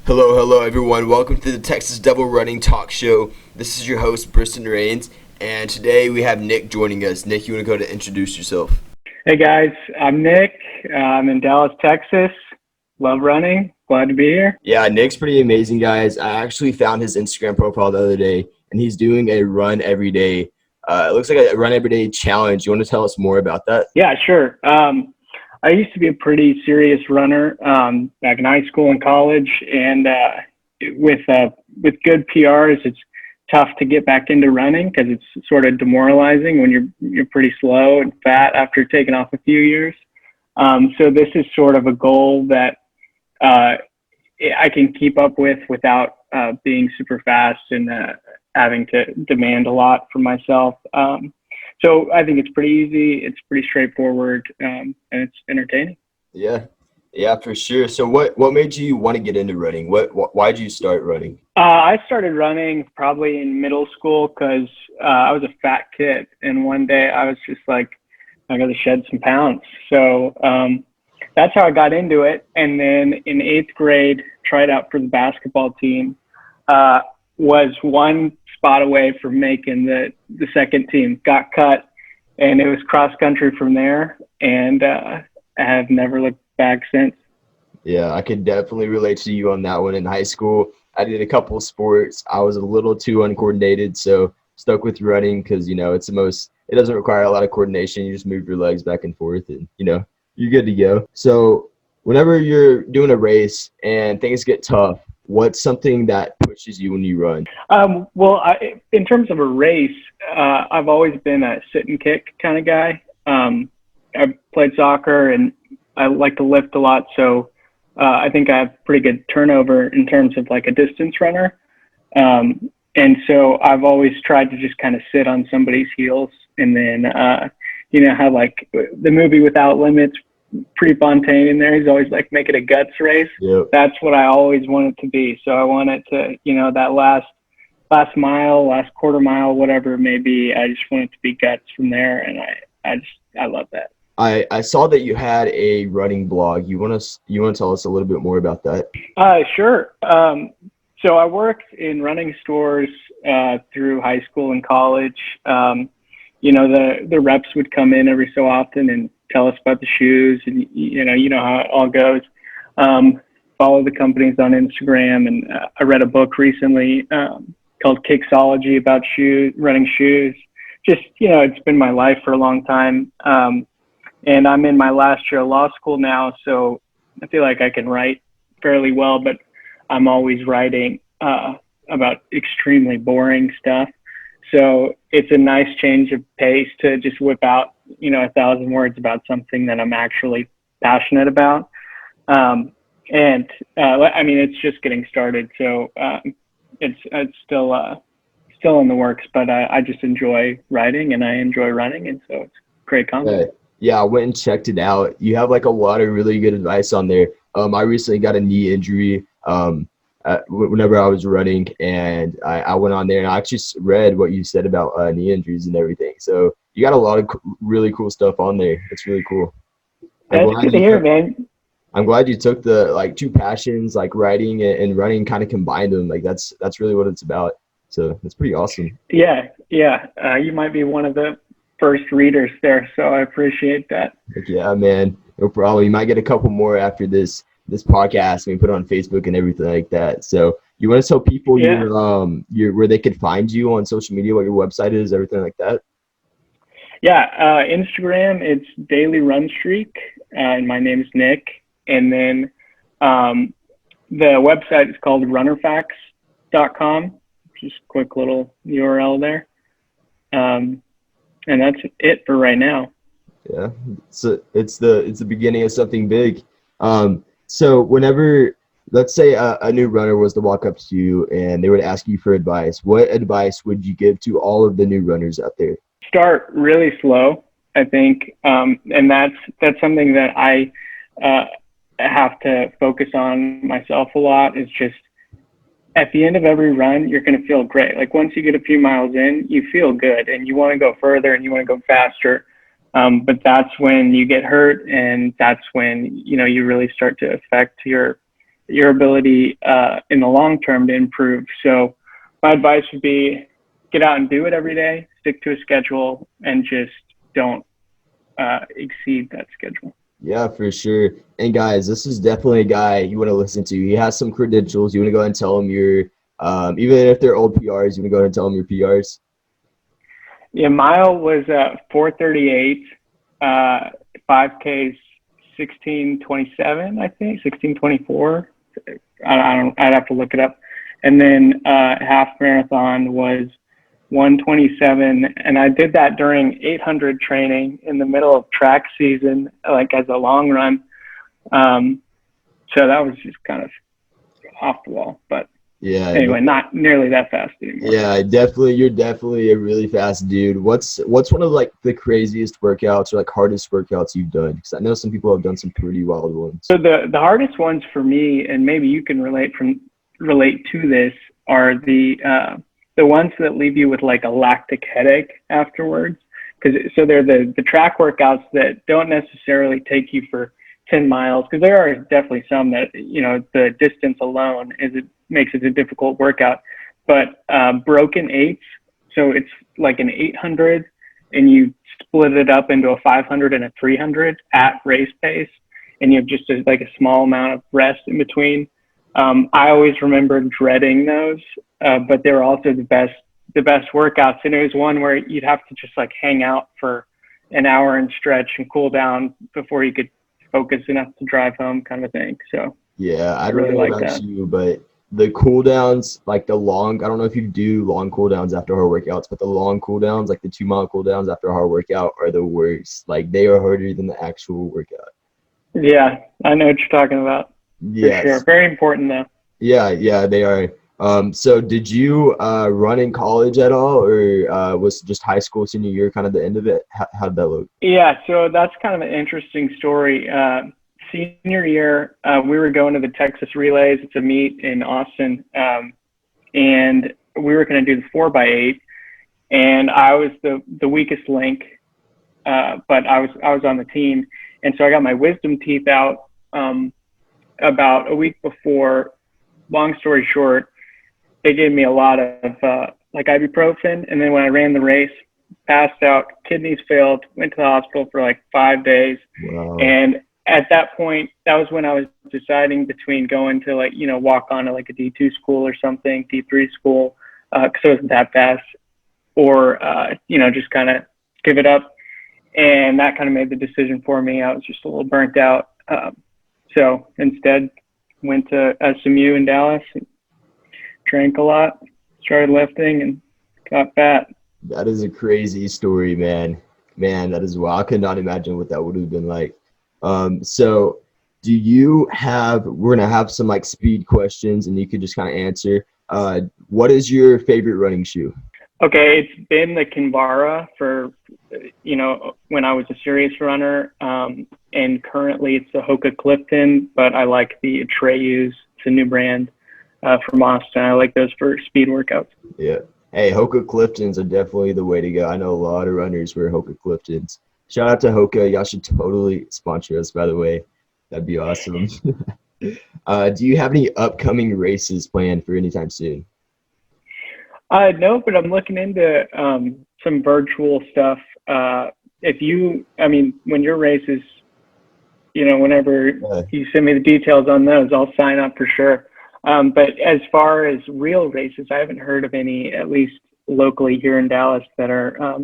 Hello, everyone. Welcome to the Texas Double Running Talk Show. This is your host, Briston Rains, and today we have Nick joining us. Nick, you want to go ahead and introduce yourself? Hey guys, I'm Nick. I'm in Dallas, Texas. Love running. Glad to be here. Yeah, Nick's pretty amazing, guys. I actually found his Instagram profile the other day, and he's doing a run every day. It looks like a run every day challenge. You want to tell us more about that? Yeah, sure. I used to be a pretty serious runner back in high school and college, and with good PRs, it's tough to get back into running because it's sort of demoralizing when you're pretty slow and fat after taking off a few years. So this is sort of a goal that I can keep up with without being super fast and having to demand a lot from myself. So I think it's pretty easy. It's pretty straightforward, and it's entertaining. Yeah, for sure. So what made you want to get into running? Why did you start running? I started running probably in middle school because I was a fat kid, and one day I was just like, I got to shed some pounds. So that's how I got into it. And then in 8th grade, tried out for the basketball team. Was one spot away from making the second team. Got cut, and it was cross country from there. And I have never looked back since. Yeah, I could definitely relate to you on that one. In high school, I did a couple of sports. I was a little too uncoordinated, so stuck with running because, it doesn't require a lot of coordination. You just move your legs back and forth and, you're good to go. So whenever you're doing a race and things get tough, what's something that pushes you when you run? In terms of a race, I've always been a sit and kick kind of guy. I played soccer and I like to lift a lot, so I think I have pretty good turnover in terms of like a distance runner. And so I've always tried to just kind of sit on somebody's heels, and then how like the movie Without Limits, Pretty Fontaine in there, he's always like, make it a guts race. Yep. That's what I always want it to be. So I want it to, that last mile, last quarter mile, whatever it may be, I just want it to be guts from there. And I love that. I saw that you had a running blog. You want to tell us a little bit more about that? Sure. So I worked in running stores through high school and college. The reps would come in every so often and tell us about the shoes, and you know how it all goes. Follow the companies on Instagram, and I read a book recently called Kicksology about running shoes. Just it's been my life for a long time, and I'm in my last year of law school now, so I feel like I can write fairly well, but I'm always writing about extremely boring stuff. So it's a nice change of pace to just whip out, 1,000 words about something that I'm actually passionate about. It's just getting started. So it's still in the works, but I just enjoy writing and I enjoy running. And so it's great content. Yeah, I went and checked it out. You have like a lot of really good advice on there. I recently got a knee injury whenever I was running, and I went on there and I actually read what you said about knee injuries and everything. So you got a lot of really cool stuff on there. It's really cool. That's good to hear, man. I'm glad you took the two passions, like writing and running, kind of combined them. Like that's really what it's about. So it's pretty awesome. Yeah. You might be one of the first readers there, so I appreciate that. Yeah, man. No problem. You might get a couple more after this podcast, and we put it on Facebook and everything like that. So you want to tell people your where they could find you on social media, what your website is, everything like that? Yeah, Instagram, it's Daily Run Streak, and my name is Nick. And then the website is called runnerfacts.com. Just a quick little URL there. And that's it for right now. Yeah, so it's the beginning of something big. So whenever, let's say a new runner was to walk up to you and they would ask you for advice, what advice would you give to all of the new runners out there? Start really slow, I think. And that's something that I have to focus on myself a lot, is just at the end of every run, you're going to feel great. Like once you get a few miles in, you feel good and you want to go further and you want to go faster. But that's when you get hurt, and that's when, you really start to affect your your ability in the long term to improve. So my advice would be get out and do it every day, stick to a schedule, and just don't exceed that schedule. Yeah, for sure. And guys, this is definitely a guy you want to listen to. He has some credentials. You want to go ahead and tell him your, even if they're old PRs, you want to go ahead and tell him your PRs. Yeah, mile was 4:38, 5Ks 16:27, I think 16:24. I don't. I'd have to look it up. And then half marathon was 1:27, and I did that during 800 training in the middle of track season, like as a long run. So that was just kind of off the wall, but Yeah, anyway, not nearly that fast anymore. yeah, definitely. You're definitely a really fast dude. What's one of like the craziest workouts or like hardest workouts you've done? Because I know some people have done some pretty wild ones. So the hardest ones for me, and maybe you can relate to this, are the ones that leave you with like a lactic headache afterwards. So they're the track workouts that don't necessarily take you for 10 miles, because there are definitely some that, the distance alone makes it a difficult workout. But broken eights, so it's like an 800 and you split it up into a 500 and a 300 at race pace, and you have just like a small amount of rest in between. I always remember dreading those, but they were also the best workouts. And it was one where you'd have to just like hang out for an hour and stretch and cool down before you could focus enough to drive home, kind of thing. So Yeah, I I don't really know like about that. you, but the cool downs, like I don't know if you do long cool downs after hard workouts, but the long cool downs, like the 2 mile cool downs after a hard workout are the worst. Like they are harder than the actual workout. Yeah, I know what you're talking about for sure. Yes. Very important though. Yeah, they are. So did you run in college at all, or was just high school senior year kind of the end of it? How did that look? Yeah, so that's kind of an interesting story. Senior year, we were going to the Texas Relays. It's a meet in Austin, and we were going to do the 4x8, and I was the weakest link, but I was on the team, and so I got my wisdom teeth out about a week before. Long story short, they gave me a lot of like ibuprofen, and then when I ran the race, passed out, kidneys failed, went to the hospital for like 5 days. Wow. And at that point, that was when I was deciding between going to like, walk on to like a D2 school or something, D3 school, because it wasn't that fast, or, just kind of give it up. And that kind of made the decision for me. I was just a little burnt out. So instead, went to SMU in Dallas, and drank a lot, started lifting, and got fat. That is a crazy story, man. Man, that is wild. I could not imagine what that would have been like. So we're gonna have some like speed questions and you could just kind of answer. What is your favorite running shoe? Okay, it's been the Kinvara for, when I was a serious runner, and currently it's the Hoka Clifton, but I like the Atreyus. It's a new brand from Austin. I like those for speed workouts. Yeah. Hey, Hoka Cliftons are definitely the way to go. I know a lot of runners wear Hoka Cliftons. Shout out to Hoka. Y'all should totally sponsor us, by the way. That'd be awesome. Do you have any upcoming races planned for anytime soon? No, but I'm looking into some virtual stuff. When your races, whenever Uh, you send me the details on those, I'll sign up for sure. But as far as real races, I haven't heard of any, at least locally here in Dallas, that are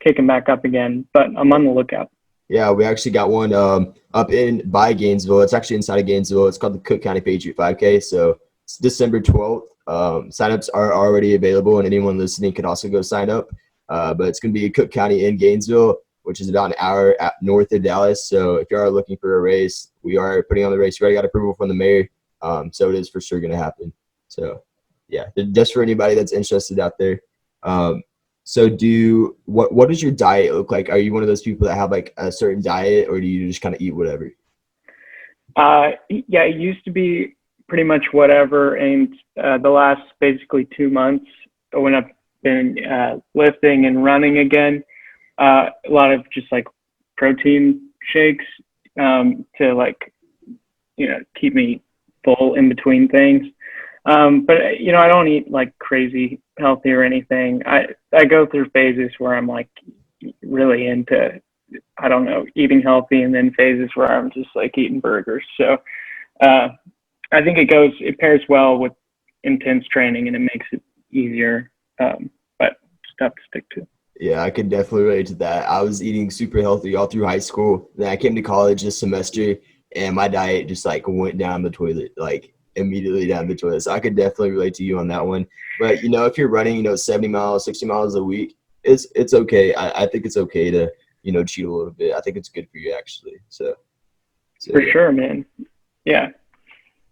kicking back up again. But I'm on the lookout. yeah, we actually got one up by Gainesville. It's actually inside of Gainesville. It's called the Cook County Patriot 5K. So it's December 12th. Signups are already available, and anyone listening could also go sign up. But it's going to be Cook County in Gainesville, which is about an hour north of Dallas. So if you are looking for a race, we are putting on the race. We already got approval from the mayor. So it is for sure going to happen. So yeah, just for anybody that's interested out there. So what does your diet look like? Are you one of those people that have like a certain diet, or do you just kind of eat whatever? Yeah, it used to be pretty much whatever. And the last basically 2 months, when I've been lifting and running again, a lot of just like protein shakes to like, keep me full in between things. But you know, I don't eat like crazy healthy or anything. I go through phases where I'm like really into, I don't know, eating healthy, and then phases where I'm just like eating burgers. So uh, I think it pairs well with intense training, and it makes it easier. But just have to stick to. Yeah, I could definitely relate to that. I was eating super healthy all through high school. Then I came to college this semester, and my diet just like went down the toilet, like immediately down the toilet. So I could definitely relate to you on that one. But you know, if you're running, 70 miles, 60 miles a week, it's okay. I think it's okay to, cheat a little bit. I think it's good for you actually. So For yeah. sure, man. Yeah.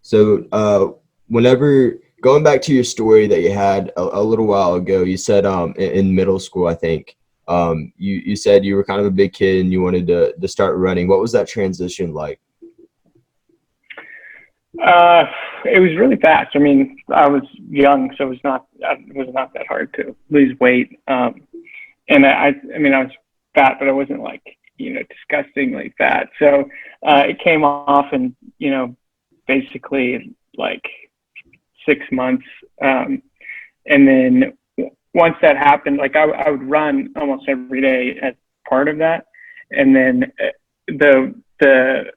So, whenever going back to your story that you had a little while ago, you said in middle school, I think, you said you were kind of a big kid and you wanted to start running. What was that transition like? Uh, it was really fast. I mean, I was young, so it was not that hard to lose weight. And I mean, I was fat, but I wasn't like, disgustingly fat. So, it came off in, basically like 6 months. And then once that happened, like I would run almost every day as part of that. And then the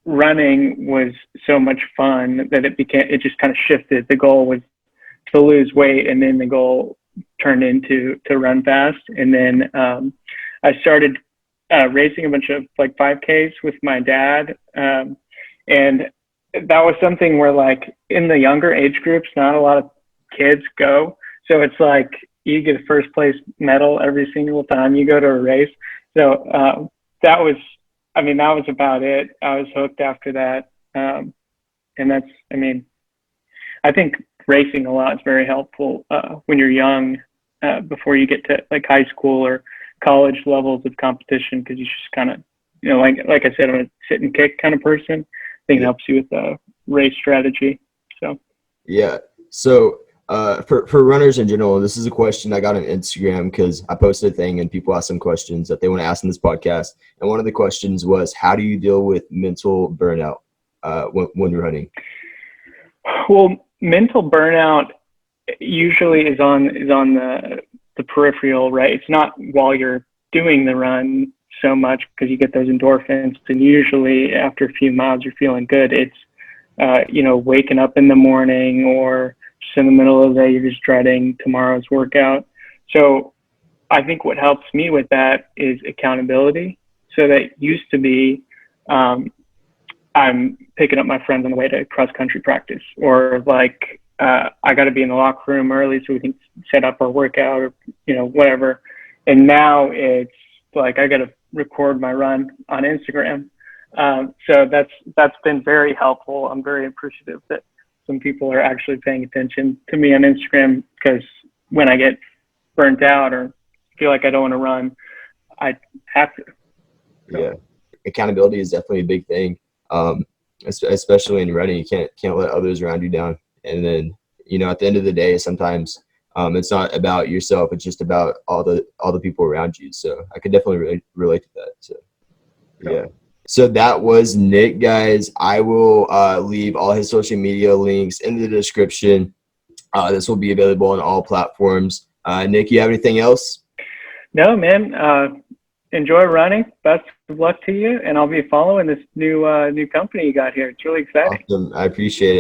running was so much fun that it just kind of shifted. The goal was to lose weight, and then the goal turned into to run fast. And then I started racing a bunch of like 5Ks with my dad. And that was something where like in the younger age groups, not a lot of kids go. So it's like you get a first place medal every single time you go to a race. So that was, I mean, that was about it. I was hooked after that. And that's, I mean, I think racing a lot is very helpful when you're young, before you get to like high school or college levels of competition, because you just kind of, like I said, I'm a sit and kick kind of person. I think it helps you with race strategy. So Yeah. So, for runners in general, this is a question I got on Instagram because I posted a thing and people asked some questions that they want to ask in this podcast. And one of the questions was, how do you deal with mental burnout when you're running? well, mental burnout usually is on the peripheral, right? It's not while you're doing the run so much, because you get those endorphins, and usually after a few miles you're feeling good. It's waking up in the morning, or just in the middle of the day you're just dreading tomorrow's workout. So I think what helps me with that is accountability. So that used to be, I'm picking up my friends on the way to cross country practice, or like I got to be in the locker room early so we can set up our workout, or whatever. And now it's like I got to record my run on Instagram. So that's been very helpful. I'm very appreciative that some people are actually paying attention to me on Instagram, because when I get burnt out or feel like I don't want to run, I have to. So. Yeah. Accountability is definitely a big thing. Especially in running, you can't let others around you down. And then, at the end of the day, sometimes it's not about yourself. It's just about all the people around you. So I could definitely relate to that. So yeah. So that was Nick, guys. I will leave all his social media links in the description. This will be available on all platforms. Nick, you have anything else? No, man. Enjoy running. Best of luck to you, and I'll be following this new company you got here. It's really exciting. Awesome. I appreciate it.